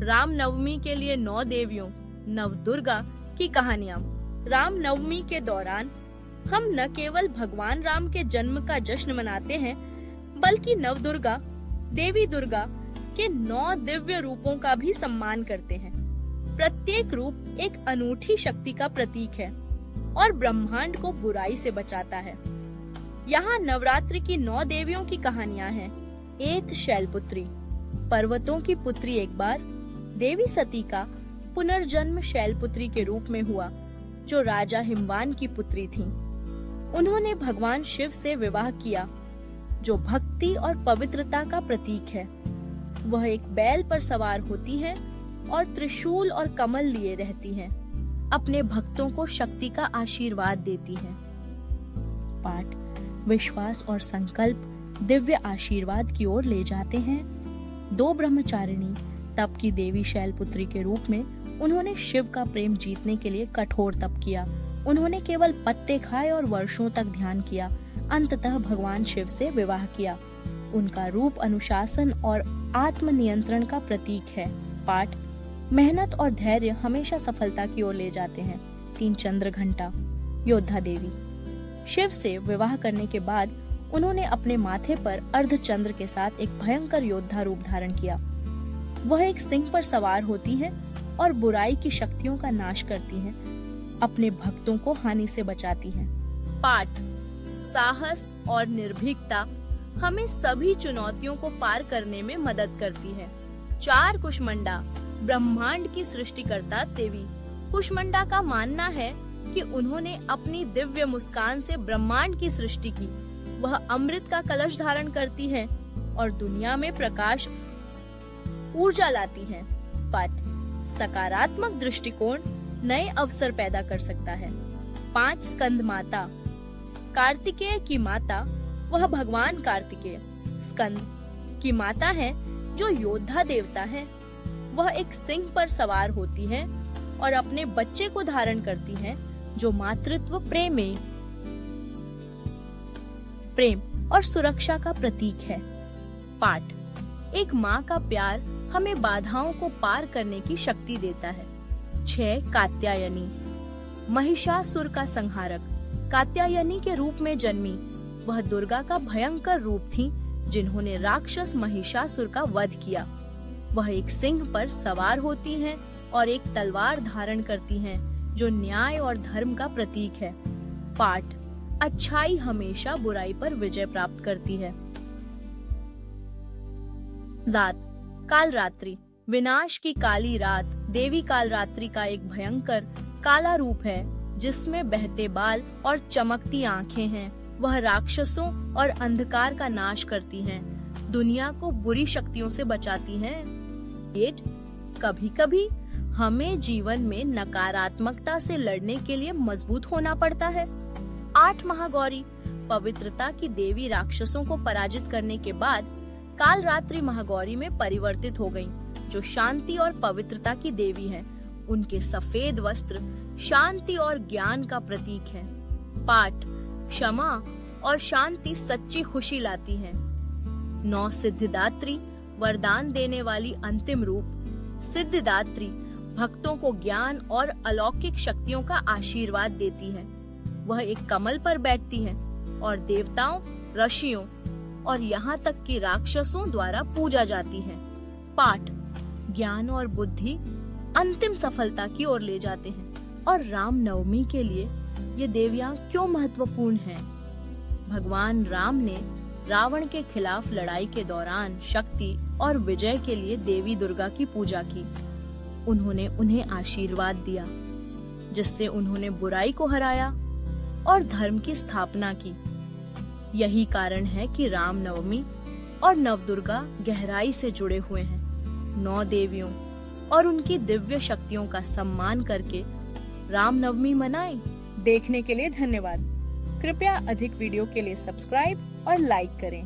रामनवमी के लिए 9 देवियों नवदुर्गा की कहानियाँ। रामनवमी के दौरान हम न केवल भगवान राम के जन्म का जश्न मनाते हैं, बल्कि नवदुर्गा देवी दुर्गा के 9 दिव्य रूपों का भी सम्मान करते हैं। प्रत्येक रूप एक अनूठी शक्ति का प्रतीक है और ब्रह्मांड को बुराई से बचाता है। यहाँ नवरात्रि की 9 देवियों की कहानियाँ हैं। एत शैलपुत्री, पर्वतों की पुत्री। एक बार देवी सती का पुनर्जन्म शैलपुत्री के रूप में हुआ, जो राजा हिमवान की पुत्री थी। उन्होंने भगवान शिव से विवाह किया, जो भक्ति और पवित्रता का प्रतीक है। वह एक बैल पर सवार होती है और त्रिशूल और कमल लिए रहती हैं। अपने भक्तों को शक्ति का आशीर्वाद देती हैं। पाठ विश्वास और संकल्प दिव्य आशीर्वाद की ओर ले जाते हैं। 2 ब्रह्मचारिणी तप की देवी शैलपुत्री के रूप में उन्होंने शिव का प्रेम जीतने के लिए कठोर तप किया। उन्होंने केवल पत्ते खाए और वर्षों तक ध्यान किया। अंततः भगवान शिव से विवाह किया। उनका रूप अनुशासन और आत्मनियंत्रण का प्रतीक है। पाठ मेहनत और धैर्य हमेशा सफलता की ओर ले जाते हैं। 3 चंद्र घंटा योद्धा देवी। शिव से विवाह करने के बाद उन्होंने अपने माथे पर अर्धचंद्र के साथ एक भयंकर योद्धा रूप धारण किया। वह एक सिंह पर सवार होती हैं और बुराई की शक्तियों का नाश करती हैं। अपने भक्तों को हानि से बचाती हैं। पाठ साहस और निर्भीकता हमें सभी चुनौतियों को पार करने में मदद करती है। 4 कुष्मांडा ब्रह्मांड की सृष्टिकर्ता देवी। कुष्मांडा का मानना है कि उन्होंने अपनी दिव्य मुस्कान से ब्रह्मांड की सृष्टि की। वह अमृत का कलश धारण करती है और दुनिया में प्रकाश ऊर्जा लाती है। पाठ सकारात्मक दृष्टिकोण नए अवसर पैदा कर सकता है। 5 स्कंद माता कार्तिकेय की माता। वह भगवान कार्तिकेय स्कंद की माता है, जो योद्धा देवता है। वह एक सिंह पर सवार होती है और अपने बच्चे को धारण करती है, जो मातृत्व प्रेम और सुरक्षा का प्रतीक है। पाठ एक माँ का प्यार हमें बाधाओं को पार करने की शक्ति देता है। 6 कात्यायनी महिषासुर का संहारक। कात्यायनी के रूप में जन्मी वह दुर्गा का भयंकर रूप थी, जिन्होंने राक्षस महिषासुर का वध किया। वह एक सिंह पर सवार होती हैं और एक तलवार धारण करती हैं, जो न्याय और धर्म का प्रतीक है। पाठ अच्छाई हमेशा बुराई पर विजय प्राप्त करती है। जात कालरात्रि विनाश की काली रात। देवी कालरात्रि का एक भयंकर काला रूप है, जिसमें बहते बाल और चमकती आंखें हैं। वह राक्षसों और अंधकार का नाश करती हैं, दुनिया को बुरी शक्तियों से बचाती हैं। कभी-कभी हमें जीवन में नकारात्मकता से लड़ने के लिए मजबूत होना पड़ता है। 8 महागौरी पवित्रता की देवी राक्षसों को पराजित करने के बाद कालरात्रि महागौरी में परिवर्तित हो गईं, जो शांति और पवित्रता की देवी हैं। उनके सफेद वस्त्र शांति और ज्ञान का प्रतीक हैं। पाठ क्षमा और शांति सच्ची खुशी लाती हैं। 9 सिद्धिदात्री वरदान देने वाली अंतिम रूप। सिद्धिदात्री भक्तों को ज्ञान और अलौकिक शक्तियों का आशीर्वाद देती है। वह एक कमल पर बैठती है और देवताओं, ऋषियों और यहाँ तक कि राक्षसों द्वारा पूजा जाती है। पाठ ज्ञान और बुद्धि अंतिम सफलता की ओर ले जाते हैं। और रामनवमी के लिए ये देवियां क्यों महत्वपूर्ण हैं? भगवान राम ने रावण के खिलाफ लड़ाई के दौरान शक्ति और विजय के लिए देवी दुर्गा की पूजा की। उन्होंने उन्हें आशीर्वाद दिया, जिससे उन्होंने बुराई को हराया और धर्म की स्थापना की। यही कारण है कि रामनवमी और नवदुर्गा गहराई से जुड़े हुए हैं। 9 देवियों और उनकी दिव्य शक्तियों का सम्मान करके रामनवमी मनाएं। देखने के लिए धन्यवाद। कृपया अधिक वीडियो के लिए सब्सक्राइब और लाइक करें।